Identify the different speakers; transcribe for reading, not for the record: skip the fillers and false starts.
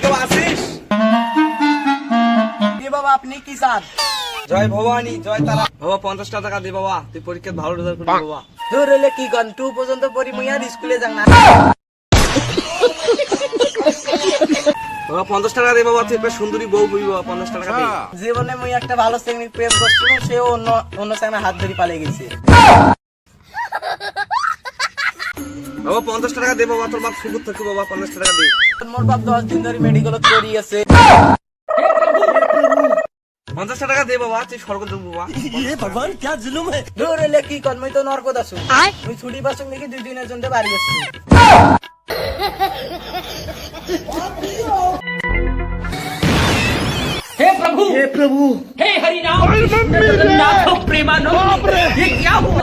Speaker 1: কেউ আসিস?
Speaker 2: কি বাবা আপনি কি চান?
Speaker 1: জয় ভবানী, জয় তারা। বাবা 50 টাকা দে বাবা, তুই পরীক্ষায় ভালো রেজাল্ট করবি বাবা।
Speaker 2: দূর হলে কি কন, 2 পর্যন্ত পড়ি মুই আর স্কুলে যাং না।
Speaker 1: বাবা 50 টাকা দে বাবা, তুই একটা সুন্দরী বউ বই বাবা, 50 টাকা দে।
Speaker 2: জীবনে মুই একটা ভালো শ্রেণী প্রেম করছিল, সেও অন্য সামনে হাত ধরে পালিয়ে গেছে।
Speaker 1: বাবা 50 টাকা দে বাবা, তোর বাপ সুখত থাকি বাবা, 50 টাকা দে।
Speaker 2: মোর বাপ 10 দিন ধরে মেডিকেলত পড়ি আছে।
Speaker 1: 50 টাকা দে বাবা, তুই স্বর্গ দেব বাবা।
Speaker 2: দূর হলে কি কন, মুই তো নরকত আছো। মুই ছুটি পাচ্ছ নাকি 2 দিনের জন্য বাড়ি আসছি।
Speaker 3: हे प्रभु हे हरि राम कृष्ण जगन्नाथ प्रेमानंद ये क्या हुआ?